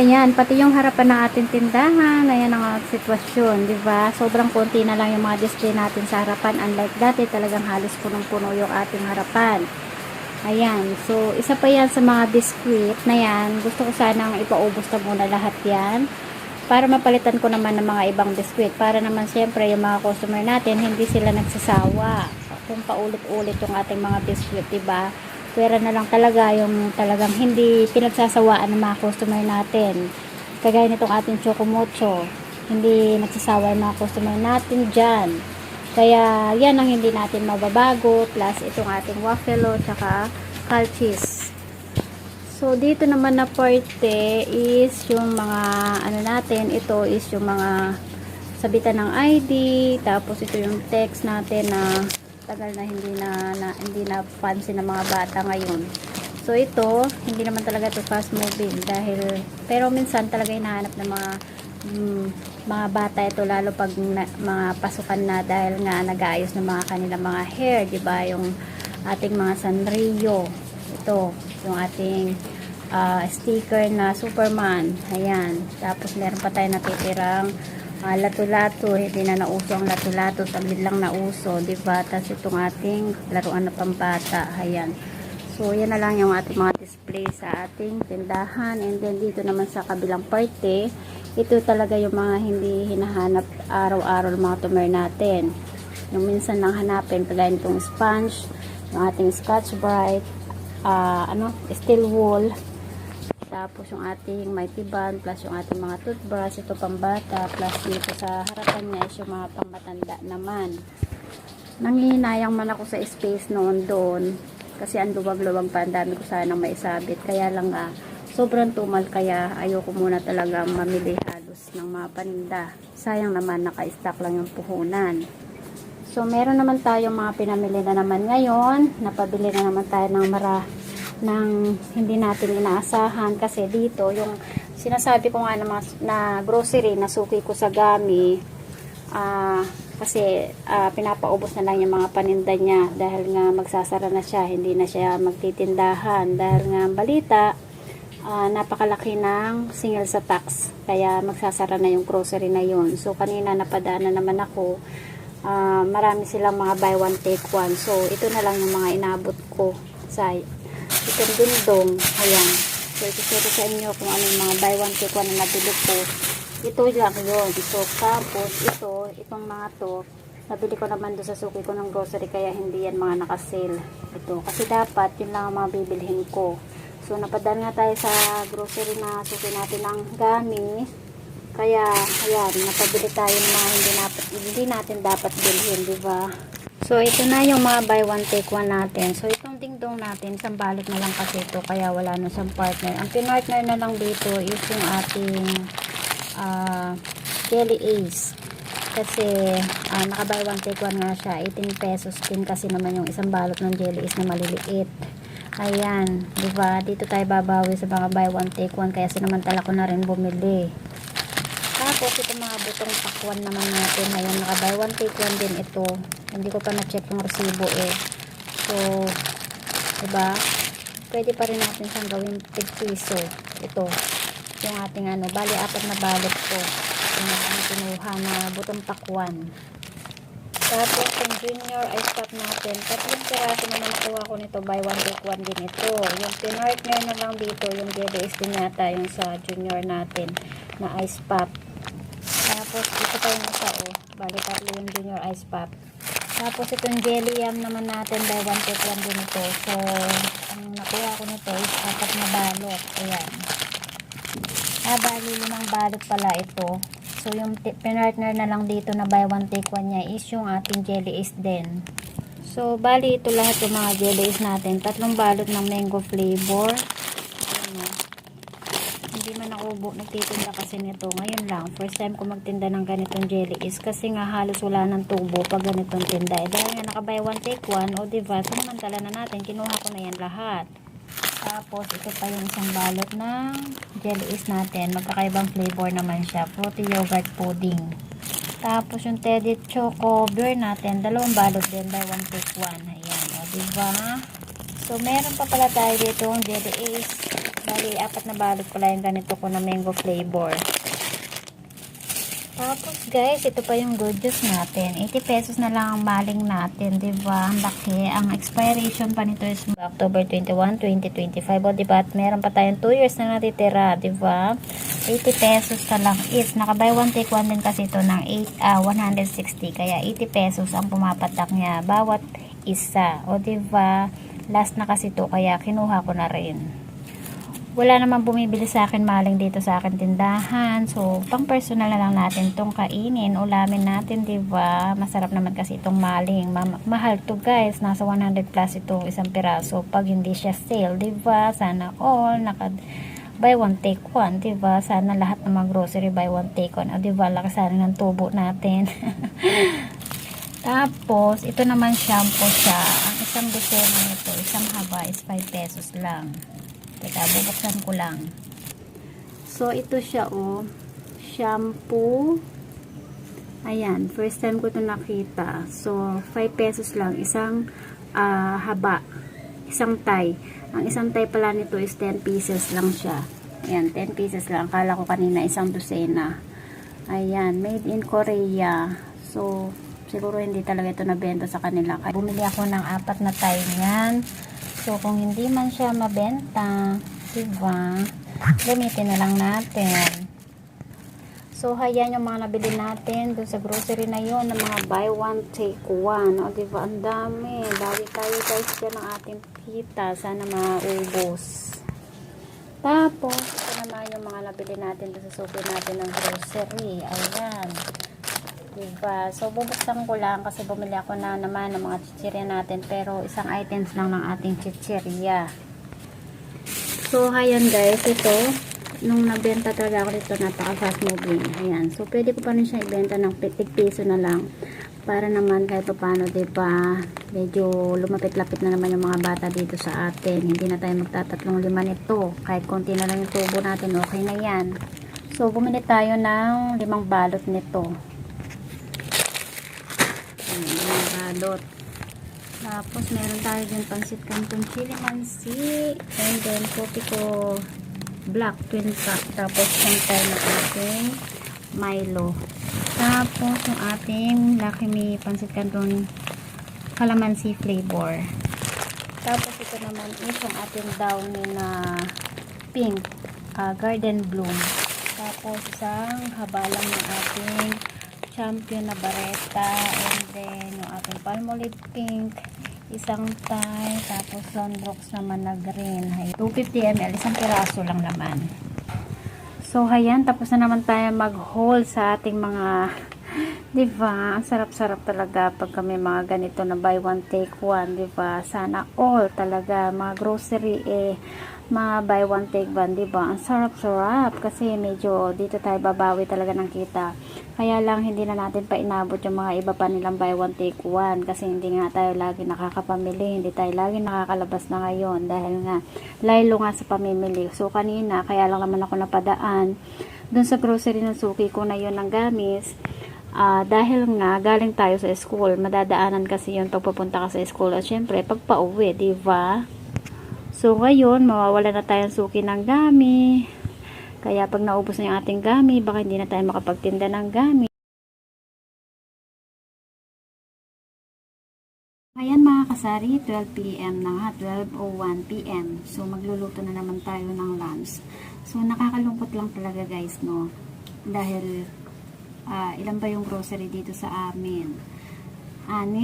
ayan, pati yung harapan ng ating tindahan, ayan ang sitwasyon, di ba? Sobrang konti na lang yung mga display natin sa harapan. Unlike dati, talagang halos punong-puno yung ating harapan. Ayan, so isa pa yan sa mga biscuit na yan. Gusto ko sanang ipaubos na muna lahat yan para mapalitan ko naman ng mga ibang biscuit. Para naman siyempre yung mga customer natin, hindi sila nagsasawa kung paulit-ulit yung ating mga biscuit, di ba? Pwera na lang talaga yung talagang hindi pinagsasawaan ng mga customer natin. Kagaya nitong ating Chocomocho, hindi nagsasawa yung mga customer natin dyan. Kaya yan ang hindi natin mababago, plus itong ating waffle tsaka calchis. So dito naman na parte is yung mga ano natin, ito is yung mga sabitan ng ID, tapos ito yung text natin na tagal na hindi na fancy ng mga bata ngayon. So ito, hindi naman talaga ito fast moving pero minsan talaga hinahanap ng mga bata ito, lalo pag mga pasukan na, dahil nga nag-aayos ng mga kanilang mga hair, di ba? Yung ating mga Sanrio. Ito, yung ating sticker na Superman. Ayan. Tapos meron pa tayo natitirang lato-lato, hindi na nauso ang lato-lato, taglit lang nauso, di ba? Tapos itong ating laruan na pambata, ayan. So yan na lang yung ating mga display sa ating tindahan. And then dito naman sa kabilang parte, ito talaga yung mga hindi hinahanap araw-araw ng mga tumer natin. Yung minsan lang hanapin, kagaya nitong sponge, yung ating Scotch Brite, steel wool, tapos yung ating mighty band, plus yung ating mga toothbrush, ito pambata, plus dito sa harapan niya is yung mga pambatanda naman. Nanghihinayang man ako sa space noon doon, kasi ang luwag-luwag pa, ang dami ko sanang maisabit. Kaya lang sobrang tumal, kaya ayoko muna talaga mamili halos ng mga paninda. Sayang naman, naka-stock lang yung puhunan. So meron naman tayong mga pinamili na naman ngayon, napabili na naman tayo ng hindi natin inaasahan, kasi dito yung sinasabi ko nga na grocery na suki ko sa Gami, kasi pinapaubos na lang yung mga paninda niya dahil nga magsasara na siya, hindi na siya magtitindahan dahil nga balita napakalaki ng singil sa tax, kaya magsasara na yung grocery na yun. So kanina napadaan na naman ako, marami silang mga buy one take one, so ito na lang yung mga inabot ko sa itong dundong. Ayan, so ito sa inyo kung ano yung mga buy one take one na nabili ko. Ito lang yun. So tapos itong mga to nabili ko naman doon sa suki ko ng grocery, kaya hindi yan mga nakasale ito, kasi dapat yun lang ang mga bibilhin ko. So napadaan nga tayo sa grocery na suki natin ng Gami, kaya ayan, napabili tayo ng mga hindi natin dapat bilhin, diba? So ito na yung mga buy one take one natin. So itong dingdong natin, isang balot na lang kasi ito, kaya wala na siyang partner. Ang pinartner na lang dito is yung ating Jelly Ace, kasi naka buy one take one nga siya, 18 pesos din kasi naman yung isang balot ng Jelly Ace na maliliit. Ayan, diba? Dito tayo babawi sa mga buy one take one, kaya sinamantala ko na rin bumili. Tapos itong mga butong pakwan naman natin, ayan, naka buy one take one din ito. Hindi ko pa na-check yung resibo So diba, pwede pa rin natin siyang gawin tig-piso. Ito yung ating bali 4 na balot ko yung ating kinuha na butong pakwan. Tapos yung junior ice pop natin, 3 piraso naman nakuha ko nito, buy one take one din ito. Yung pinartner na lang dito, yung JDS din yata yung sa junior natin na ice pop. Tapos ito pa yung isa, bali 3 yung junior ice pop. Tapos itong jelly yam naman natin, buy one take one din ito. So ang nakuha ko nito is 4 na balot. Ayan, bali 5 balot pala ito. So yung pinartner na lang dito na buy one take one niya is yung ating Jelly Ace din. So bali ito lahat yung mga Jelly Ace natin, 3 balot ng mango flavor. Hindi man ako nagtitinda kasi nito ngayon lang, first time ko magtinda ng ganitong Jelly Ace, kasi nga halos wala ng tubo pag ganitong tinda. Dahil nga naka buy one take one, o diba, sinamantala na natin, kinuha ko na yan lahat. Tapos ito pa yung isang balot ng Jelly Ace natin, magkakaibang flavor naman siya, fruity yogurt pudding. Tapos yung Teddy Choco Beer natin, 2 balot din, buy one take one. Ayan, o diba? So meron pa pala tayo dito yung Jelly Ace Bali, 4 na balot ko lang yung ganito ko na mango flavor. Tapos guys, ito pa yung good juice natin. 80 pesos na lang ang maling natin, diba? Ang laki. Ang expiration pa nito is October 21, 2025. O diba? At meron pa tayong 2 years na natitira, diba? 80 pesos na lang each. Naka-buy one take one din kasi ito ng 160. Kaya 80 pesos ang pumapatak niya bawat isa. O diba? Last na kasi ito, kaya kinuha ko na rin. Wala namang bumibili sa akin maling dito sa akin tindahan. So, pang personal na lang natin tong kainin. Ulamin natin, diba? Masarap naman kasi itong maling. Mahal to guys. Nasa 100 plus ito isang piraso. Pag hindi siya sale, diba? Sana all buy one take one, diba? Sana lahat ng mga grocery buy one take one. O, diba? Laki sana ng tubo natin. Tapos, ito naman shampoo siya. Ang isang dosena nito, isang haba is 5 pesos lang. Teka, bubuksan ko lang. So, ito siya, oh. Shampoo. Ayan, first time ko ito nakita. So, 5 pesos lang. Isang haba. Isang tie. Ang isang tie pala nito is 10 pieces lang siya. Ayan, 10 pieces lang. Akala ko kanina isang dosena. Ayan, made in Korea. So, siguro hindi talaga ito nabenta sa kanila. Kaya bumili ako ng 4 na tie niyan. So, kung hindi man siya mabenta, diba, gamitin na lang natin. So, ayan yung mga nabili natin dun sa grocery na yun, ng mga buy one, take one. O, diba, ang dami. Bawi tayo guys dyan ng ating kita. Sana maubos. Tapos, ito naman yung mga nabili natin dun sa suki natin ng grocery. Ayan. Diba? So, bubuksan ko lang kasi bumili ako na naman ng mga chichirya natin. Pero, isang items lang ng ating chichirya. So, ayan guys. Ito, nung nabenta talaga ako dito, napaka-fast moving. Ayan. So, pwede ko pa rin siya ibenta ng 50 piso na lang. Para naman kahit paano, diba, medyo lumapit-lapit na naman yung mga bata dito sa atin. Hindi na tayo magtatatlong lima nito. Kahit konti na lang yung tubo natin, okay na yan. So, bumili tayo ng 5 balot nito. Balot. Tapos meron tayo din pansit canton chili mansi, and then Copico black twin pack. Tapos yung tayo na ating Milo. Tapos yung ating Lucky Me pansit canton calamansi flavor. Tapos ito naman is yung ating downy na pink garden bloom. Tapos isang haba lang ng ating champion na bareta, and then yung ating palmolive pink, isang tie, tapos sunrocks naman na green. 250 ml, isang piraso lang naman. So, ayan, tapos na naman tayo mag-haul sa ating mga, diba, ang sarap-sarap talaga pag kami mga ganito na buy one take one, diba, sana all talaga, mga grocery mga buy one take one, diba, ang sarap-sarap kasi medyo dito tayo babawi talaga ng kita. Kaya lang hindi na natin pa inabot yung mga iba pa nilang buy one take one kasi hindi nga tayo lagi nakakapamili, hindi tayo lagi nakakalabas na ngayon dahil nga laylo nga sa pamimili. So kanina kaya lang naman ako napadaan dun sa grocery ng suki ko na yun ng gamis. Dahil nga galing tayo sa school, madadaanan kasi yun pag pupunta ka sa school at syempre pag pauwi, diba? So, ngayon, mawawala na tayong suki ng gami. Kaya, pag naubos na yung ating gami, baka hindi na tayo makapagtinda ng gami. Ayan mga kasari, 12 PM na nga, 12:01 PM. So, magluluto na naman tayo ng lunch. So, nakakalungkot lang talaga guys, no? Dahil, ilan ba yung grocery dito sa amin? 6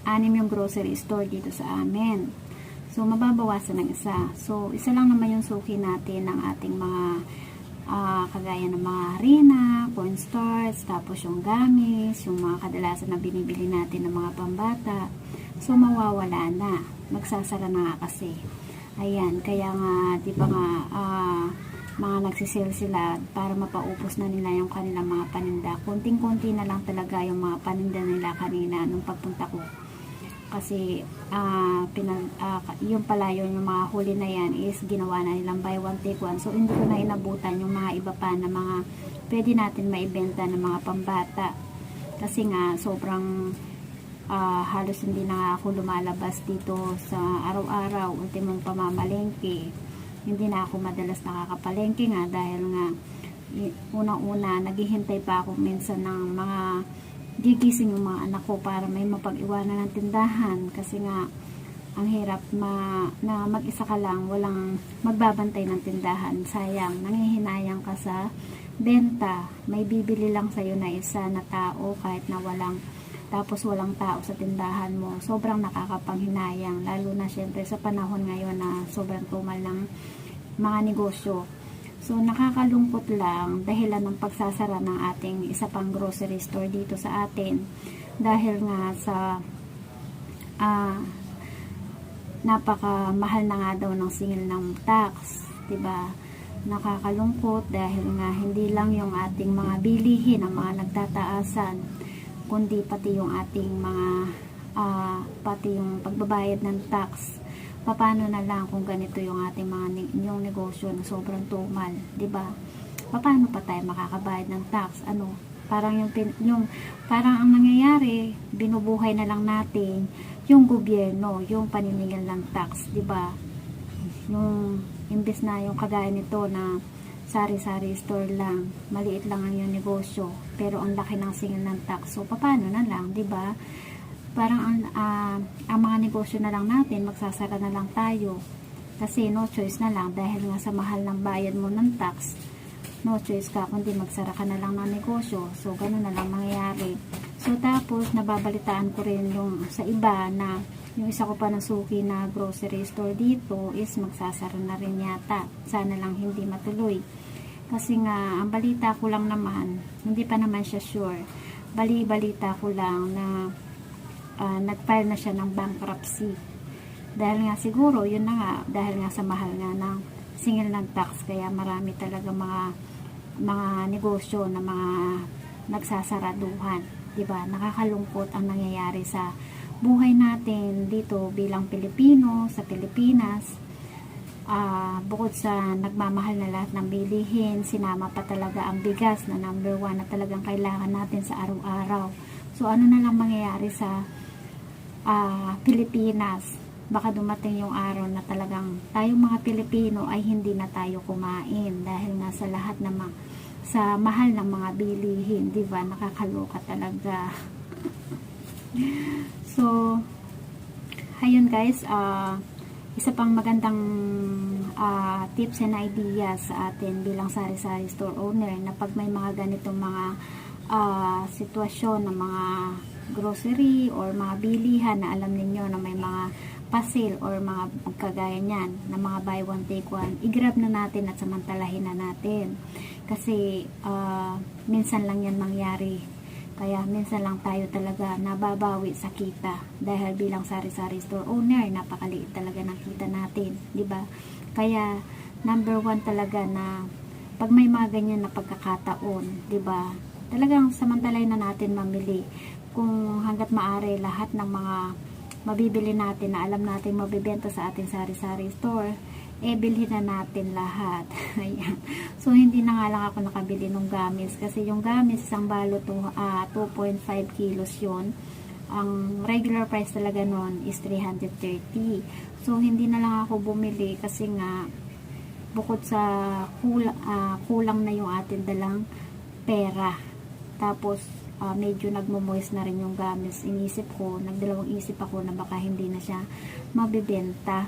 yung grocery store dito sa amin. So, mababawasan ng isa. So, isa lang naman yung suki natin ng ating mga kagaya ng mga harina, cornstarch, tapos yung gamis, yung mga kadalasan na binibili natin ng mga pambata. So, mawawala na. Magsasara na nga kasi. Ayan, kaya nga, di ba nga, mga nagsisale sila para mapaupos na nila yung kanilang mga paninda. Konting-konti na lang talaga yung mga paninda nila kanina nung pagpunta ko. Kasi yung pala yung mga huli na yan is ginawa na nilang buy one take one. So hindi ko na inabutan yung mga iba pa na mga pwede natin maibenta ng mga pambata. Kasi nga sobrang halos hindi na ako lumalabas dito sa araw-araw, ultimong pamamalengke. hindi na ako madalas nakakapalengke nga dahil nga unang-una naghihintay pa ako minsan ng mga gigising yung mga anak ko para may mapag-iwanan ng tindahan, kasi nga ang hirap na mag-isa ka lang, walang magbabantay ng tindahan. Sayang, nanghihinayang ka sa benta, may bibili lang sa'yo na isa na tao kahit na tapos walang tao sa tindahan mo. Sobrang nakakapanghinayang, lalo na syempre sa panahon ngayon na sobrang tumal ng mga negosyo. So nakakalungkot lang dahilan ng pagsasara ng ating isa pang grocery store dito sa atin, dahil nga sa napakamahal na nga daw ng singil ng tax, 'di ba? Nakakalungkot dahil nga hindi lang yung ating mga bilihin ang mga nagtataasan, kundi pati yung ating mga pati yung pagbabayad ng tax. Paano na lang kung ganito yung ating yung negosyo na sobrang tumal, 'di ba? Paano pa tayo makakabayad ng tax? Parang parang ang nangyayari, binubuhay na lang natin yung gobyerno, yung paniningil ng tax, 'di ba? Yung imbes na yung kagaya nito na sari-sari store lang, maliit lang ang yung negosyo, pero ang laki ng singil ng tax. So paano na lang, 'di ba? Parang ang mga negosyo na lang natin, magsasara na lang tayo kasi no choice na lang, dahil nga sa mahal ng bayad mo ng tax, no choice ka kundi magsara ka na lang ng negosyo. So ganun na lang mangyayari. So tapos nababalitaan ko rin yung sa iba na yung isa ko pa nasuki na grocery store dito is magsasara na rin yata. Sana lang hindi matuloy, kasi nga ang balita ko lang naman, hindi pa naman siya sure, balita ko lang na nag-file na siya ng bankruptcy. Dahil nga siguro, yun na nga, dahil nga sa mahal nga ng singil ng tax, kaya marami talaga mga negosyo na mga nagsasaraduhan. Diba? Nakakalungkot ang nangyayari sa buhay natin dito bilang Pilipino, sa Pilipinas. Bukod sa nagmamahal na lahat ng bilihin, sinama pa talaga ang bigas na number 1 na talagang kailangan natin sa araw-araw. So ano na lang mangyayari sa Pilipinas? Baka dumating yung araw na talagang tayong mga Pilipino ay hindi na tayo kumain dahil nga sa lahat ng sa mahal ng mga bilihin, di ba? Nakakaloka talaga. So ayun guys, isa pang magandang tips and ideas sa atin bilang sari-sari store owner, na pag may mga ganitong mga sitwasyon ng mga grocery or mga bilihan na alam niyo na may mga pa-sale or mga kagaya niyan na mga buy one take one, i-grab na natin at samantalahin na natin, kasi minsan lang yan mangyari, kaya minsan lang tayo talaga nababawi sa kita, dahil bilang sari-sari store owner napakaliit talaga ng kita natin, di ba? Kaya number 1 talaga na pag may mga ganyan na pagkakataon, di ba, talagang samantalahin na natin mamili. Kung hanggat maaari, lahat ng mga mabibili natin na alam natin mabibenta sa ating sari-sari store, bilhin na natin lahat. Ayan. So hindi na nga lang ako nakabili ng gamis, kasi yung gamis isang balot 2.5 kilos yun. Ang regular price talaga nun is 330. So hindi na lang ako bumili, kasi nga bukod sa kulang na yung ating dalang pera, tapos medyo nagmo-moist na rin yung gamis. Nagdalawang isip ako na baka hindi na siya mabibenta,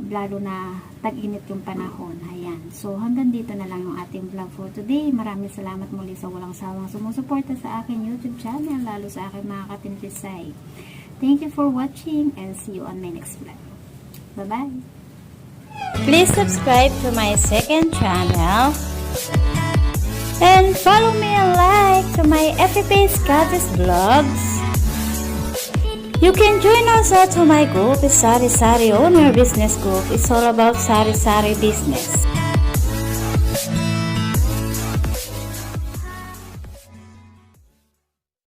lalo na tag-init yung panahon. Ayan. So hanggang dito na lang yung ating vlog for today. Maraming salamat muli sa walang sawang sumusuporta sa aking YouTube channel, lalo sa aking mga katintisay. Thank you for watching and see you on my next vlog. Bye-bye! Please subscribe to my second channel and follow me and like to my FB page Goddess Vlogs. You can join also to my group, Sari Sari Owner Business Group. It's all about Sari Sari business.